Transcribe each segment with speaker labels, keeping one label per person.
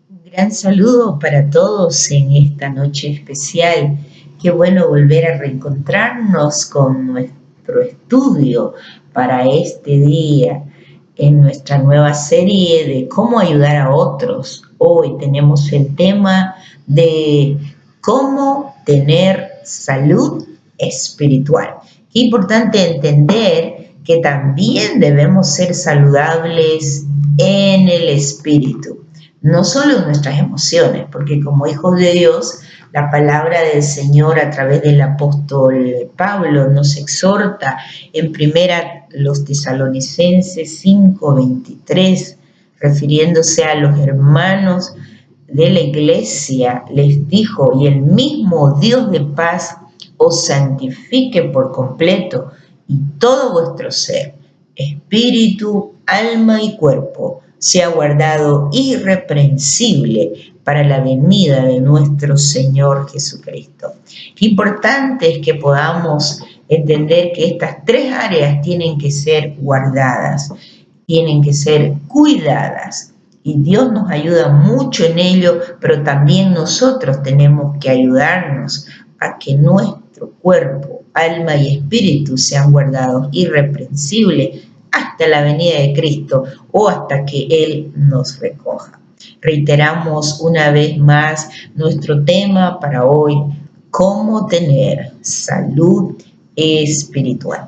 Speaker 1: Un gran saludo para todos en esta noche especial. Qué bueno volver a reencontrarnos con nuestro estudio para este día en nuestra nueva serie de cómo ayudar a otros. Hoy tenemos el tema de cómo tener salud espiritual. Qué importante entender que también debemos ser saludables en el espíritu, no solo en nuestras emociones, porque como hijos de Dios, la palabra del Señor a través del apóstol Pablo nos exhorta en primera los Tesalonicenses 5:23, refiriéndose a los hermanos de la iglesia, les dijo: y el mismo Dios de paz os santifique por completo, y todo vuestro ser, espíritu, alma y cuerpo, sea guardado irreprensible para la venida de nuestro Señor Jesucristo. Qué importante es que podamos entender que estas tres áreas tienen que ser guardadas, tienen que ser cuidadas. Y Dios nos ayuda mucho en ello, pero también nosotros tenemos que ayudarnos a que nuestro cuerpo, alma y espíritu sean guardados irreprensibles hasta la venida de Cristo o hasta que Él nos recoja. Reiteramos una vez más nuestro tema para hoy: cómo tener salud espiritual.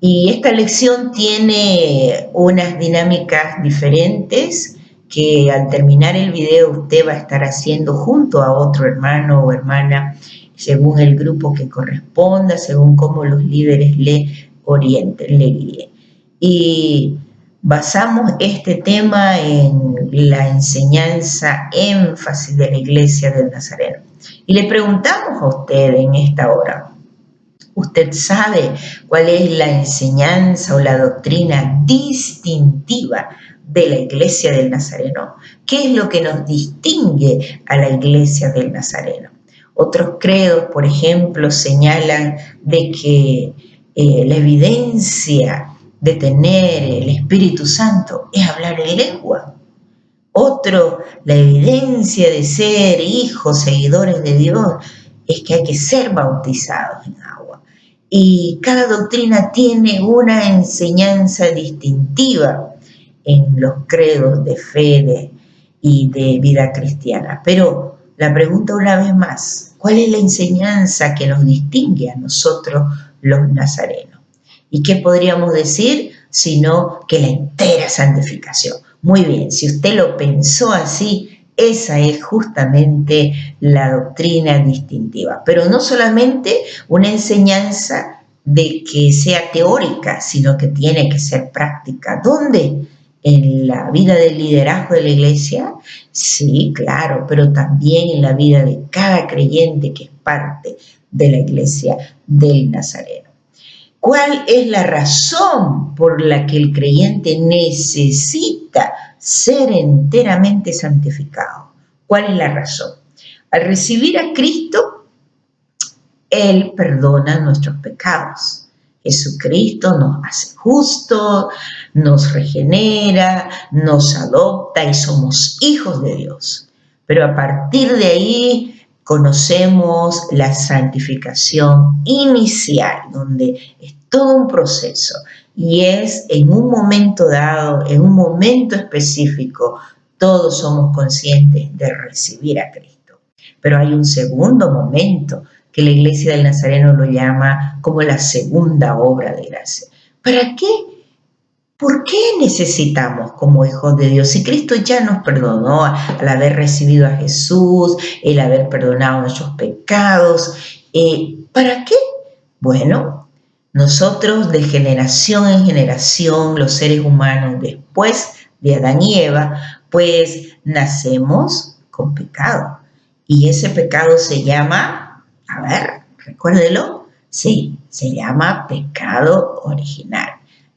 Speaker 1: Y esta lección tiene unas dinámicas diferentes que al terminar el video usted va a estar haciendo junto a otro hermano o hermana, según el grupo que corresponda, según cómo los líderes le orienten, le guíen. Y basamos este tema en la enseñanza énfasis de la Iglesia del Nazareno. Y le preguntamos a usted en esta hora: ¿usted sabe cuál es la enseñanza o la doctrina distintiva de la Iglesia del Nazareno? ¿Qué es lo que nos distingue a la Iglesia del Nazareno? Otros credos, por ejemplo, señalan de que la evidencia de tener el Espíritu Santo es hablar en lengua. Otro, la evidencia de ser hijos, seguidores de Dios, es que hay que ser bautizados en agua. Y cada doctrina tiene una enseñanza distintiva en los credos de fe y de vida cristiana. Pero la pregunta una vez más: ¿cuál es la enseñanza que nos distingue a nosotros los nazarenos? ¿Y qué podríamos decir sino que la entera santificación? Muy bien, si usted lo pensó así, esa es justamente la doctrina distintiva. Pero no solamente una enseñanza de que sea teórica, sino que tiene que ser práctica. ¿Dónde? ¿En la vida del liderazgo de la iglesia? Sí, claro, pero también en la vida de cada creyente que es parte de la iglesia del Nazareno. ¿Cuál es la razón por la que el creyente necesita ser enteramente santificado? ¿Cuál es la razón? Al recibir a Cristo, Él perdona nuestros pecados. Jesucristo nos hace justos, nos regenera, nos adopta y somos hijos de Dios. Pero a partir de ahí conocemos la santificación inicial, donde es todo un proceso y es en un momento dado, en un momento específico, todos somos conscientes de recibir a Cristo. Pero hay un segundo momento que la Iglesia del Nazareno lo llama como la segunda obra de gracia. ¿Para qué? ¿Por qué necesitamos como hijos de Dios? Si Cristo ya nos perdonó al haber recibido a Jesús, el haber perdonado nuestros pecados, ¿para qué? Bueno, nosotros de generación en generación, los seres humanos después de Adán y Eva, pues nacemos con pecado. Y ese pecado se llama, a ver, recuérdelo, sí, se llama pecado original.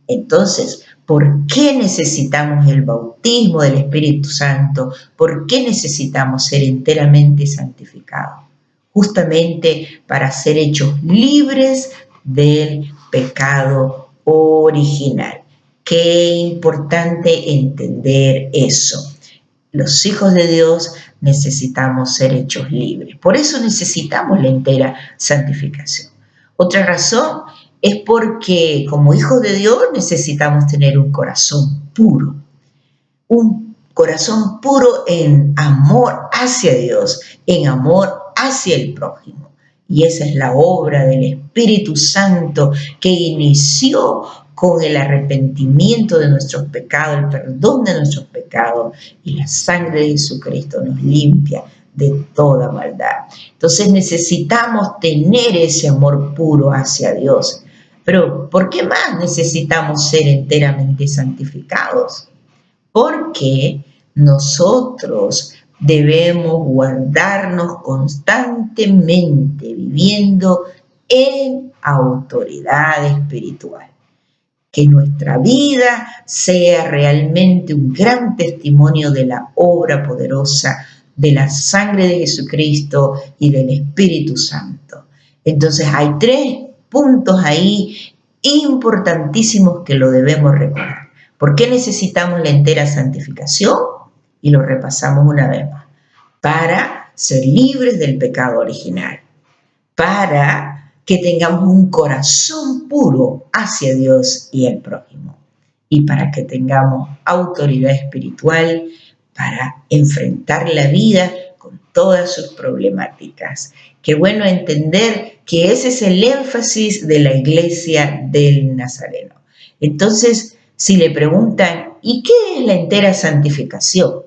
Speaker 1: Entonces, ¿por qué necesitamos el bautismo del Espíritu Santo? ¿Por qué necesitamos ser enteramente santificados? Justamente para ser hechos libres del pecado original. Qué importante entender eso. los hijos de Dios necesitamos ser hechos libres. Por eso necesitamos la entera santificación. Otra razón es porque como hijos de Dios necesitamos tener un corazón puro. Un corazón puro en amor hacia Dios, en amor hacia el prójimo. Y esa es la obra del Espíritu Santo que inició con el arrepentimiento de nuestros pecados, el perdón de nuestros pecados, y la sangre de Jesucristo nos limpia de toda maldad. Entonces necesitamos tener ese amor puro hacia Dios. Pero ¿por qué más necesitamos ser enteramente santificados? Porque nosotros debemos guardarnos constantemente viviendo en autoridad espiritual. Que nuestra vida sea realmente un gran testimonio de la obra poderosa de la sangre de Jesucristo y del Espíritu Santo. Entonces hay 3 puntos ahí importantísimos que lo debemos recordar. ¿Por qué necesitamos la entera santificación? Y lo repasamos una vez más. Para ser libres del pecado original. Para que tengamos un corazón puro hacia Dios y el prójimo. Y para que tengamos autoridad espiritual para enfrentar la vida con todas sus problemáticas. Qué bueno entender que ese es el énfasis de la Iglesia del Nazareno. Entonces, si le preguntan, ¿y qué es la entera santificación?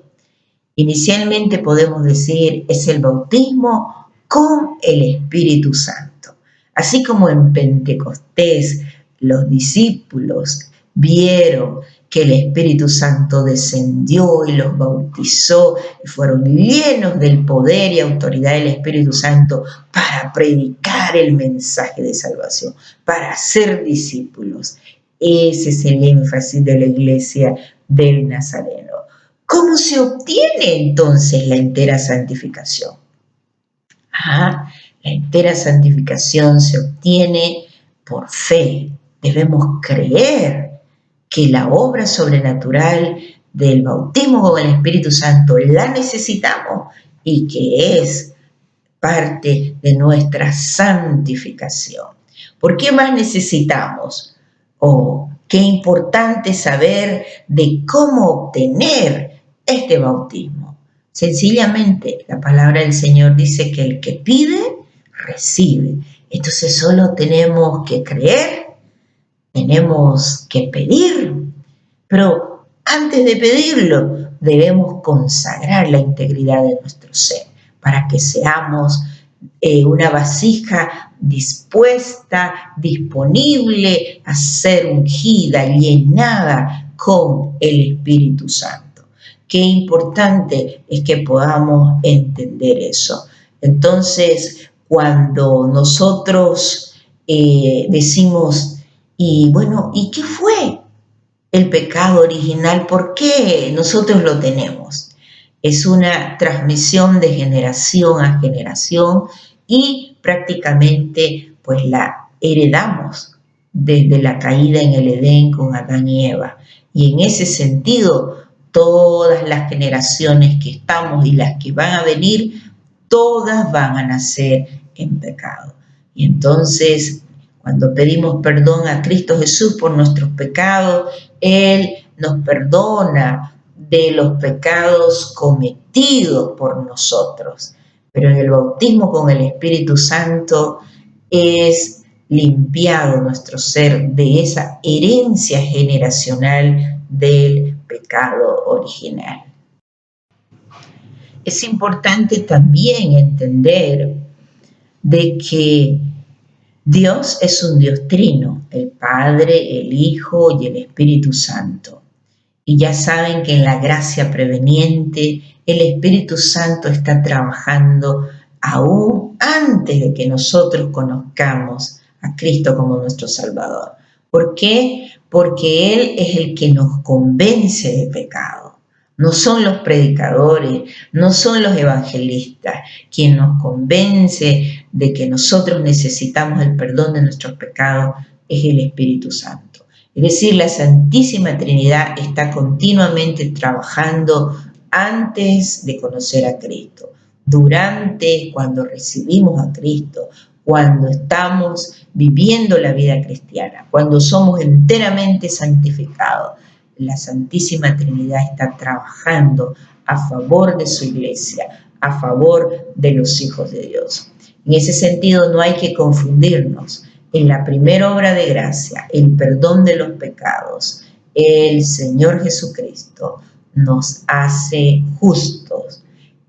Speaker 1: Inicialmente podemos decir, es el bautismo con el Espíritu Santo. Así como en Pentecostés los discípulos vieron que el Espíritu Santo descendió y los bautizó y fueron llenos del poder y autoridad del Espíritu Santo para predicar el mensaje de salvación, para ser discípulos. Ese es el énfasis de la Iglesia del Nazareno. ¿Cómo se obtiene entonces la entera santificación? La entera santificación se obtiene por fe. Debemos creer que la obra sobrenatural del bautismo con el Espíritu Santo la necesitamos y que es parte de nuestra santificación. ¿Por qué más necesitamos? Qué importante saber de cómo obtener este bautismo. Sencillamente, la palabra del Señor dice que el que pide, recibe. Entonces solo tenemos que creer, tenemos que pedir, pero antes de pedirlo debemos consagrar la integridad de nuestro ser para que seamos una vasija dispuesta, disponible a ser ungida, llenada con el Espíritu Santo. Qué importante es que podamos entender eso. Entonces, cuando nosotros decimos, y bueno, ¿y qué fue el pecado original? ¿Por qué nosotros lo tenemos? Es una transmisión de generación a generación y prácticamente pues la heredamos desde la caída en el Edén con Adán y Eva. Y en ese sentido, todas las generaciones que estamos y las que van a venir, todas van a nacer en pecado. Y entonces, cuando pedimos perdón a Cristo Jesús por nuestros pecados, Él nos perdona de los pecados cometidos por nosotros. Pero en el bautismo con el Espíritu Santo es limpiado nuestro ser de esa herencia generacional del pecado original. Es importante también entender de que Dios es un Dios trino, el Padre, el Hijo y el Espíritu Santo. Y ya saben que en la gracia preveniente el Espíritu Santo está trabajando aún antes de que nosotros conozcamos a Cristo como nuestro Salvador. ¿Por qué? Porque Él es el que nos convence de pecado. No son los predicadores, no son los evangelistas. Quien nos convence de que nosotros necesitamos el perdón de nuestros pecados es el Espíritu Santo. Es decir, la Santísima Trinidad está continuamente trabajando antes de conocer a Cristo, durante, cuando recibimos a Cristo, cuando estamos viviendo la vida cristiana, cuando somos enteramente santificados. La Santísima Trinidad está trabajando a favor de su iglesia, a favor de los hijos de Dios. En ese sentido, no hay que confundirnos. En la primera obra de gracia, el perdón de los pecados, el Señor Jesucristo nos hace justos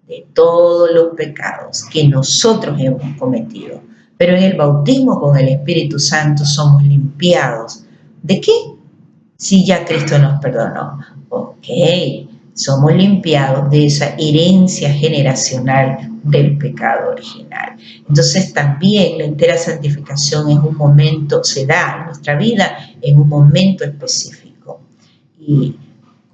Speaker 1: de todos los pecados que nosotros hemos cometido. Pero en el bautismo con el Espíritu Santo somos limpiados. ¿De qué? Si ya Cristo nos perdonó. Ok, somos limpiados de esa herencia generacional del pecado original. Entonces también la entera santificación es un momento, se da en nuestra vida en un momento específico. Y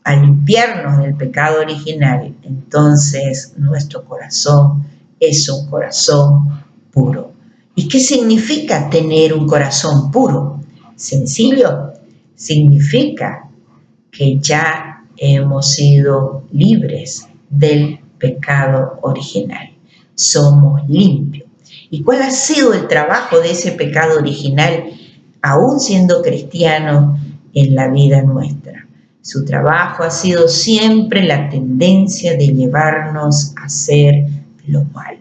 Speaker 1: al limpiarnos del pecado original, entonces nuestro corazón es un corazón puro. ¿Y qué significa tener un corazón puro? Sencillo, significa que ya hemos sido libres del pecado original. Somos limpios. ¿Y cuál ha sido el trabajo de ese pecado original, aún siendo cristianos, en la vida nuestra? Su trabajo ha sido siempre la tendencia de llevarnos a hacer lo malo.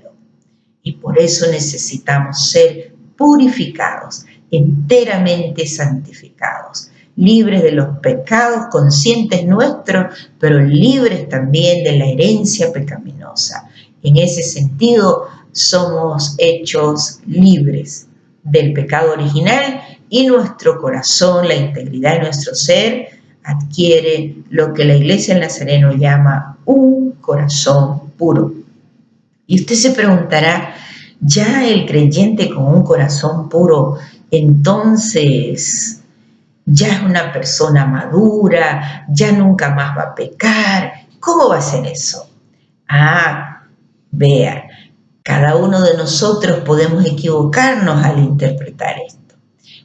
Speaker 1: Y por eso necesitamos ser purificados, enteramente santificados, libres de los pecados conscientes nuestros, pero libres también de la herencia pecaminosa. En ese sentido, somos hechos libres del pecado original y nuestro corazón, la integridad de nuestro ser, adquiere lo que la Iglesia del Nazareno llama un corazón puro. Y usted se preguntará, ya el creyente con un corazón puro, entonces ya es una persona madura, ya nunca más va a pecar. ¿Cómo va a ser eso? Vea, cada uno de nosotros podemos equivocarnos al interpretar esto.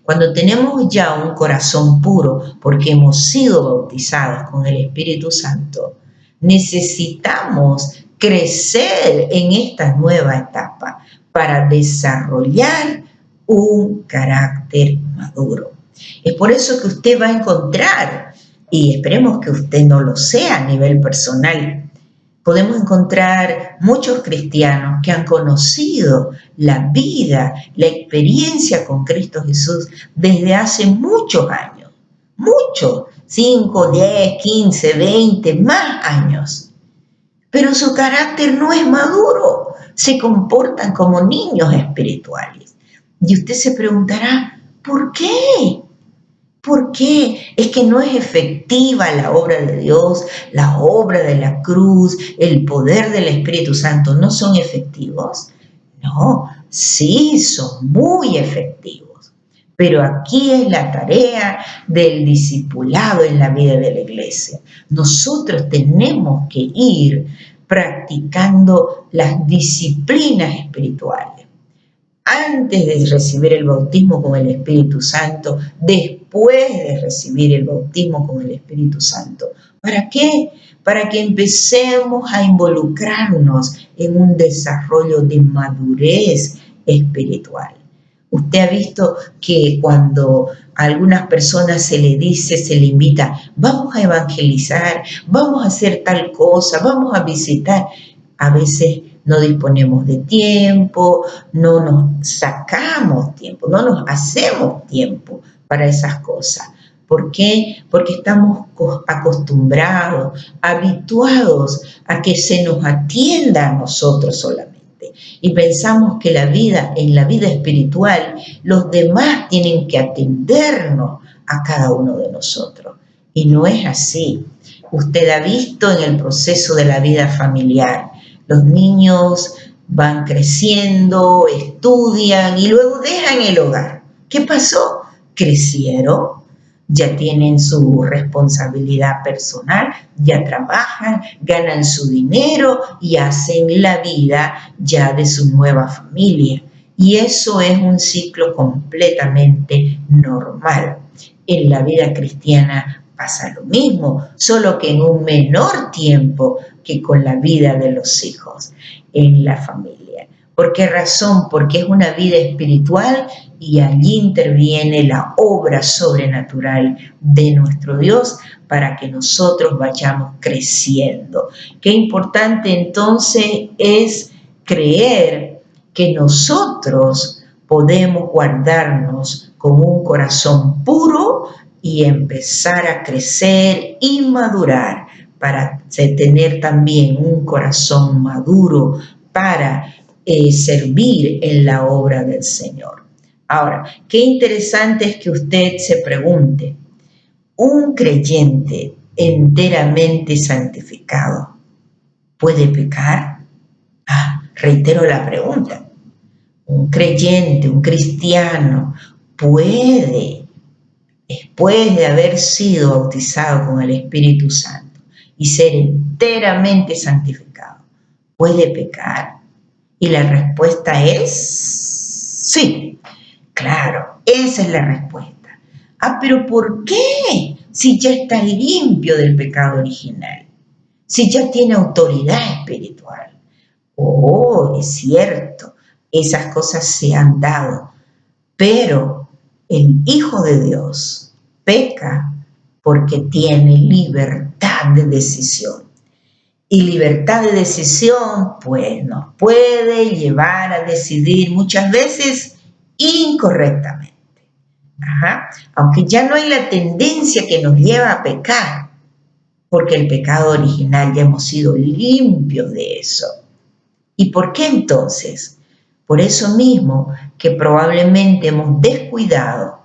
Speaker 1: Cuando tenemos ya un corazón puro, porque hemos sido bautizados con el Espíritu Santo, necesitamos crecer en esta nueva etapa para desarrollar un carácter maduro. Es por eso que usted va a encontrar, y esperemos que usted no lo sea a nivel personal, podemos encontrar muchos cristianos que han conocido la vida, la experiencia con Cristo Jesús desde hace muchos años, muchos, 5, 10, 15, 20, más años. Pero su carácter no es maduro, se comportan como niños espirituales. Y usted se preguntará, ¿por qué? ¿Por qué? Es que no es efectiva la obra de Dios, la obra de la cruz, el poder del Espíritu Santo, ¿no son efectivos? No, sí son muy efectivos. Pero aquí es la tarea del discipulado en la vida de la iglesia. Nosotros tenemos que ir practicando las disciplinas espirituales. Antes de recibir el bautismo con el Espíritu Santo, después de recibir el bautismo con el Espíritu Santo. ¿Para qué? Para que empecemos a involucrarnos en un desarrollo de madurez espiritual. Usted ha visto que cuando a algunas personas se le dice, se le invita, vamos a evangelizar, vamos a hacer tal cosa, vamos a visitar, a veces no disponemos de tiempo, no nos sacamos tiempo, no nos hacemos tiempo para esas cosas. ¿Por qué? Porque estamos acostumbrados, habituados a que se nos atienda a nosotros solamente. Y pensamos que en la vida espiritual, los demás tienen que atendernos a cada uno de nosotros. Y no es así. Usted ha visto en el proceso de la vida familiar, los niños van creciendo, estudian y luego dejan el hogar. ¿Qué pasó? Crecieron, ya tienen su responsabilidad personal, ya trabajan, ganan su dinero y hacen la vida ya de su nueva familia. Y eso es un ciclo completamente normal. En la vida cristiana pasa lo mismo, solo que en un menor tiempo que con la vida de los hijos en la familia. ¿Por qué razón? Porque es una vida espiritual y allí interviene la obra sobrenatural de nuestro Dios para que nosotros vayamos creciendo. Qué importante entonces es creer que nosotros podemos guardarnos con un corazón puro y empezar a crecer y madurar para tener también un corazón maduro para servir en la obra del Señor. Ahora, qué interesante es que usted se pregunte, ¿un creyente enteramente santificado puede pecar? Reitero la pregunta. Un creyente, un cristiano, puede, después de haber sido bautizado con el Espíritu Santo y ser enteramente santificado, ¿puede pecar? Y la respuesta es sí. Claro, esa es la respuesta. Pero ¿por qué? Si ya está limpio del pecado original, si ya tiene autoridad espiritual. Es cierto, esas cosas se han dado, pero el Hijo de Dios peca porque tiene libertad de decisión. Y libertad de decisión, pues, nos puede llevar a decidir muchas veces incorrectamente. Aunque ya no hay la tendencia que nos lleva a pecar, porque el pecado original ya hemos sido limpios de eso. ¿Y por qué entonces? Por eso mismo que probablemente hemos descuidado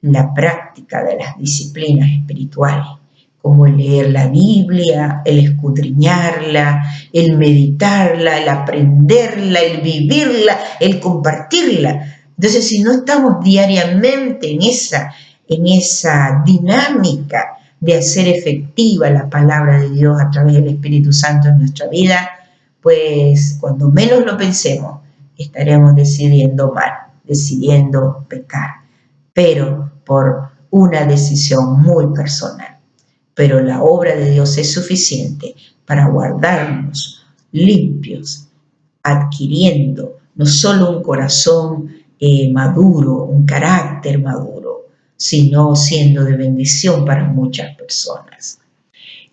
Speaker 1: la práctica de las disciplinas espirituales, como el leer la Biblia, el escudriñarla, el meditarla, el aprenderla, el vivirla, el compartirla. Entonces, si no estamos diariamente en esa dinámica de hacer efectiva la palabra de Dios a través del Espíritu Santo en nuestra vida, pues cuando menos lo pensemos, estaremos decidiendo mal, decidiendo pecar, pero por una decisión muy personal. Pero la obra de Dios es suficiente para guardarnos limpios, adquiriendo no solo un corazón maduro, un carácter maduro, sino siendo de bendición para muchas personas.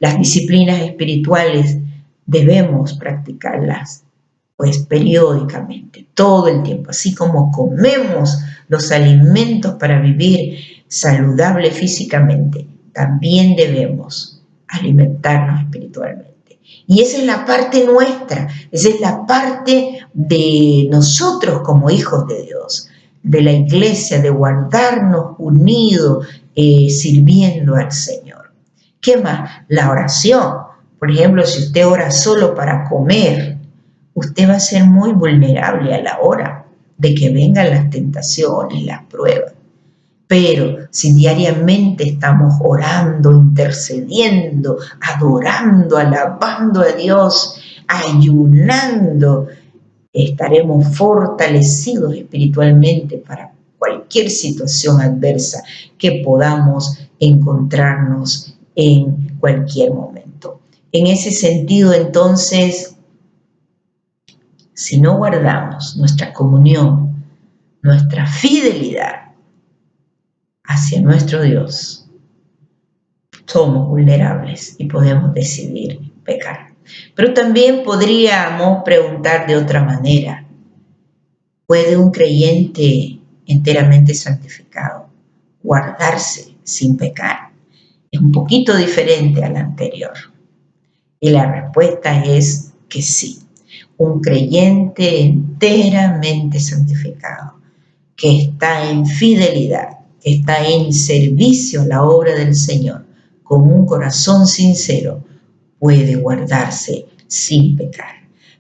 Speaker 1: Las disciplinas espirituales debemos practicarlas pues periódicamente, todo el tiempo, así como comemos los alimentos para vivir saludable físicamente, también debemos alimentarnos espiritualmente. Y esa es la parte nuestra, esa es la parte de nosotros como hijos de Dios, de la iglesia, de guardarnos unidos, sirviendo al Señor. ¿Qué más? La oración. Por ejemplo, si usted ora solo para comer, usted va a ser muy vulnerable a la hora de que vengan las tentaciones, las pruebas. Pero si diariamente estamos orando, intercediendo, adorando, alabando a Dios, ayunando, estaremos fortalecidos espiritualmente para cualquier situación adversa que podamos encontrarnos en cualquier momento. En ese sentido, entonces, si no guardamos nuestra comunión, nuestra fidelidad hacia nuestro Dios, somos vulnerables y podemos decidir pecar. Pero también podríamos preguntar de otra manera, ¿puede un creyente enteramente santificado guardarse sin pecar? Es un poquito diferente a la anterior. Y la respuesta es que sí. Un creyente enteramente santificado, que está en fidelidad, que está en servicio a la obra del Señor, con un corazón sincero, puede guardarse sin pecar.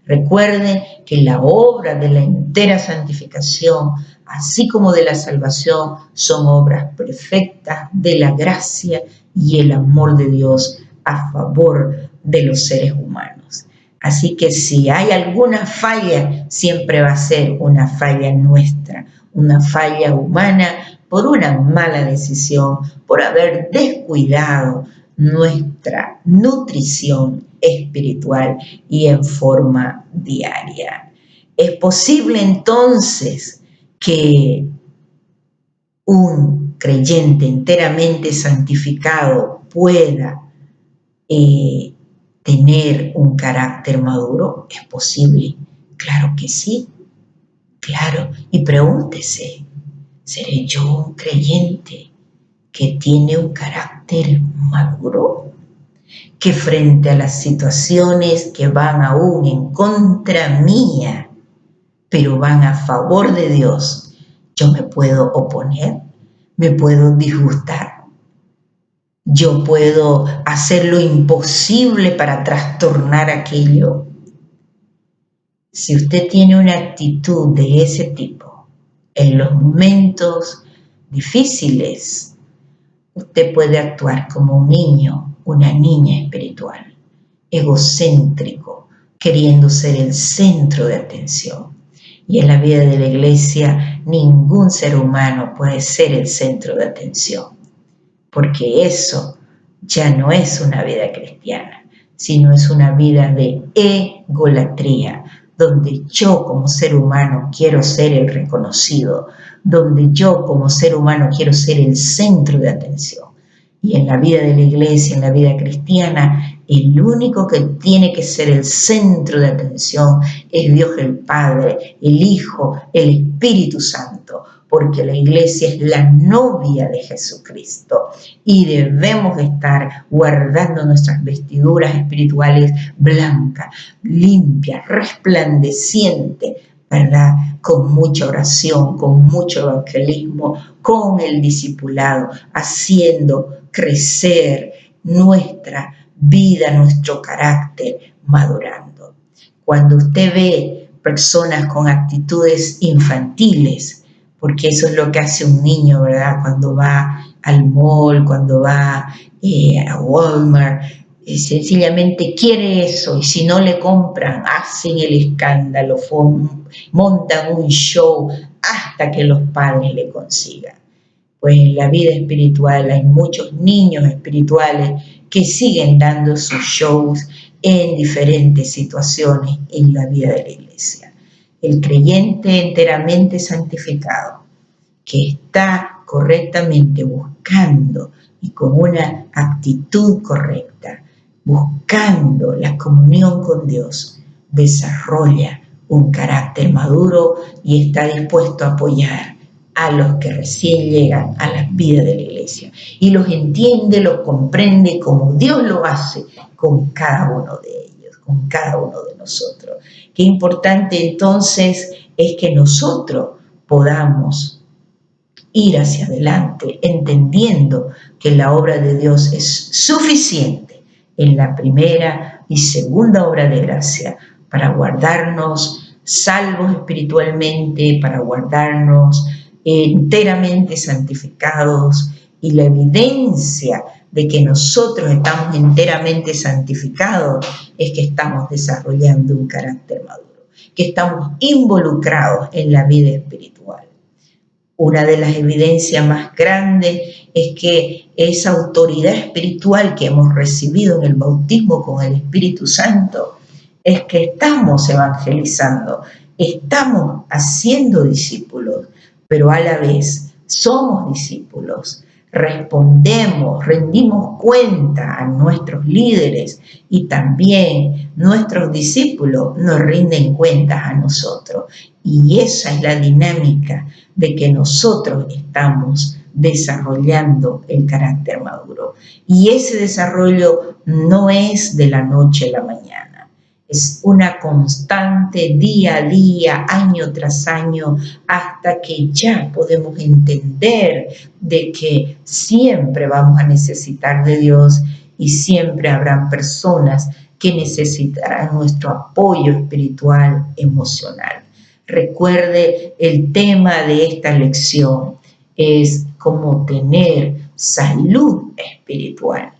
Speaker 1: Recuerden que la obra de la entera santificación, así como de la salvación, son obras perfectas de la gracia y el amor de Dios a favor de los seres humanos. Así que si hay alguna falla, siempre va a ser una falla nuestra, una falla humana por una mala decisión, por haber descuidado nuestra nutrición espiritual y en forma diaria. Es posible entonces que un creyente enteramente santificado pueda tener un carácter maduro. ¿Es posible? Claro que sí, claro. Y pregúntese, ¿seré yo un creyente que tiene un carácter maduro? Que frente a las situaciones que van aún en contra mía, pero van a favor de Dios, yo me puedo oponer, me puedo disgustar, yo puedo hacer lo imposible para trastornar aquello. Si usted tiene una actitud de ese tipo, en los momentos difíciles, usted puede actuar como un niño, una niña espiritual, egocéntrico, queriendo ser el centro de atención. Y en la vida de la iglesia, ningún ser humano puede ser el centro de atención, porque eso ya no es una vida cristiana, sino es una vida de egolatría, donde yo como ser humano quiero ser el reconocido, donde yo como ser humano quiero ser el centro de atención. Y en la vida de la iglesia, en la vida cristiana, el único que tiene que ser el centro de atención es Dios el Padre, el Hijo, el Espíritu Santo, porque la iglesia es la novia de Jesucristo y debemos estar guardando nuestras vestiduras espirituales blancas, limpias, resplandecientes, ¿verdad? Con mucha oración, con mucho evangelismo, con el discipulado, haciendo crecer nuestra vida, nuestro carácter, madurando. Cuando usted ve personas con actitudes infantiles, porque eso es lo que hace un niño, ¿verdad? Cuando va al mall, cuando va a Walmart, sencillamente quiere eso, y si no le compran, hacen el escándalo, montan un show hasta que los padres le consigan. Pues en la vida espiritual hay muchos niños espirituales que siguen dando sus shows en diferentes situaciones en la vida de la iglesia. El creyente enteramente santificado, que está correctamente buscando y con una actitud correcta, buscando la comunión con Dios, desarrolla un carácter maduro y está dispuesto a apoyar a los que recién llegan a la vida de la iglesia. Y los entiende, los comprende como Dios lo hace con cada uno de ellos, con cada uno de nosotros. Qué importante entonces es que nosotros podamos ir hacia adelante, entendiendo que la obra de Dios es suficiente en la primera y segunda obra de gracia para guardarnos salvos espiritualmente, para guardarnos enteramente santificados, y la evidencia de que nosotros estamos enteramente santificados es que estamos desarrollando un carácter maduro, que estamos involucrados en la vida espiritual. Una de las evidencias más grandes es que esa autoridad espiritual que hemos recibido en el bautismo con el Espíritu Santo es que estamos evangelizando, estamos haciendo discípulos, pero a la vez somos discípulos, respondemos, rendimos cuenta a nuestros líderes y también nuestros discípulos nos rinden cuentas a nosotros. Y esa es la dinámica de que nosotros estamos desarrollando el carácter maduro. Y ese desarrollo no es de la noche a la mañana, es una constante día a día, año tras año, hasta que ya podemos entender de que siempre vamos a necesitar de Dios y siempre habrán personas que necesitarán nuestro apoyo espiritual, emocional. Recuerde, el tema de esta lección es cómo tener salud espiritual.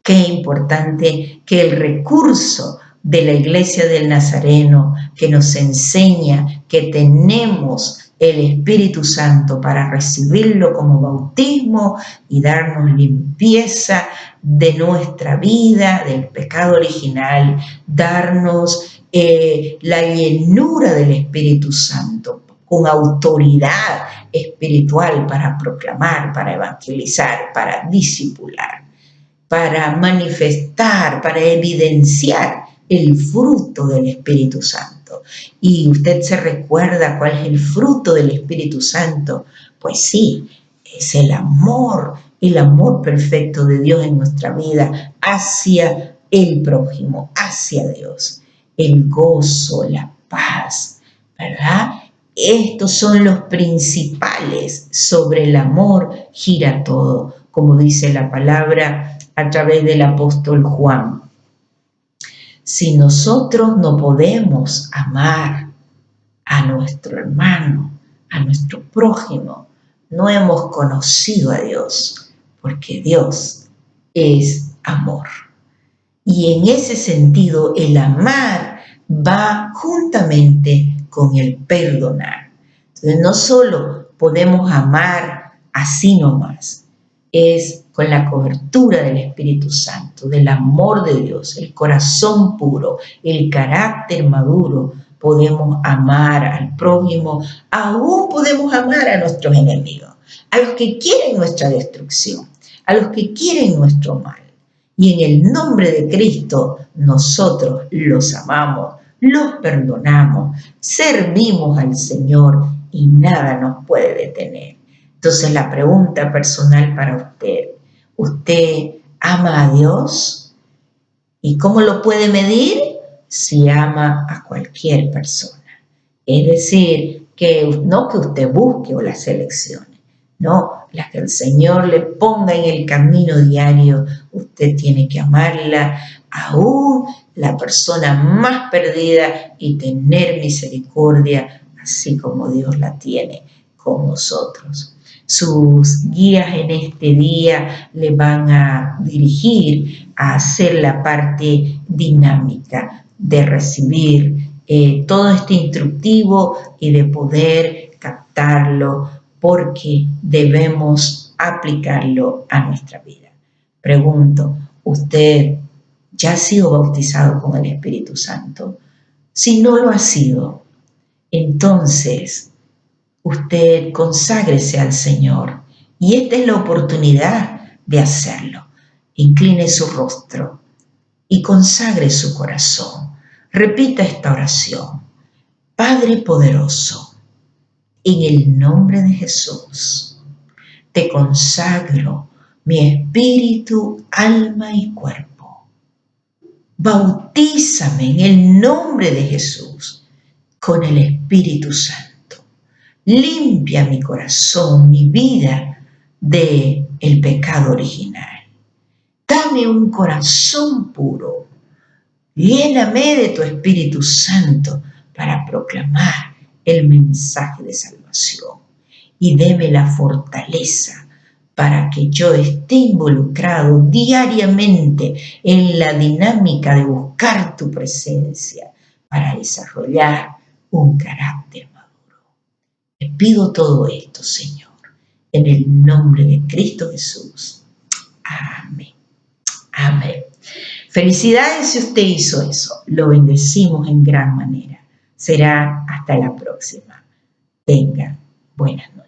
Speaker 1: Qué importante que el recurso de la Iglesia del Nazareno, que nos enseña que tenemos el Espíritu Santo para recibirlo como bautismo y darnos limpieza de nuestra vida, del pecado original, darnos la llenura del Espíritu Santo con autoridad espiritual para proclamar, para evangelizar, para discipular, para manifestar, para evidenciar el fruto del Espíritu Santo. ¿Y usted se recuerda cuál es el fruto del Espíritu Santo? Pues sí, es el amor perfecto de Dios en nuestra vida hacia el prójimo, hacia Dios. El gozo, la paz, ¿verdad? Estos son los principales. Sobre el amor gira todo, como dice la palabra a través del apóstol Juan. Si nosotros no podemos amar a nuestro hermano, a nuestro prójimo, no hemos conocido a Dios, porque Dios es amor. Y en ese sentido, el amar va juntamente con el perdonar. Entonces, no solo podemos amar así nomás, es con la cobertura del Espíritu Santo, del amor de Dios, el corazón puro, el carácter maduro, podemos amar al prójimo, aún podemos amar a nuestros enemigos, a los que quieren nuestra destrucción, a los que quieren nuestro mal. Y en el nombre de Cristo nosotros los amamos, los perdonamos, servimos al Señor y nada nos puede detener. Entonces la pregunta personal para usted, ¿usted ama a Dios? ¿Y cómo lo puede medir? Si ama a cualquier persona. Es decir, que no que usted busque o la seleccione, no, la que el Señor le ponga en el camino diario, usted tiene que amarla, aún la persona más perdida, y tener misericordia, así como Dios la tiene con nosotros. Sus guías en este día le van a dirigir a hacer la parte dinámica de recibir todo este instructivo y de poder captarlo, porque debemos aplicarlo a nuestra vida. Pregunto, ¿usted ya ha sido bautizado con el Espíritu Santo? Si no lo ha sido, entonces usted conságrese al Señor y esta es la oportunidad de hacerlo. Incline su rostro y consagre su corazón. Repita esta oración. Padre poderoso, en el nombre de Jesús, te consagro mi espíritu, alma y cuerpo. Bautízame en el nombre de Jesús con el Espíritu Santo. Limpia mi corazón, mi vida de el pecado original. Dame un corazón puro. Lléname de tu Espíritu Santo para proclamar el mensaje de salvación. Y deme la fortaleza para que yo esté involucrado diariamente en la dinámica de buscar tu presencia para desarrollar un carácter maduro. Te pido todo esto, Señor, en el nombre de Cristo Jesús. Amén. Amén. Felicidades si usted hizo eso. Lo bendecimos en gran manera. Será hasta la próxima. Tenga buenas noches.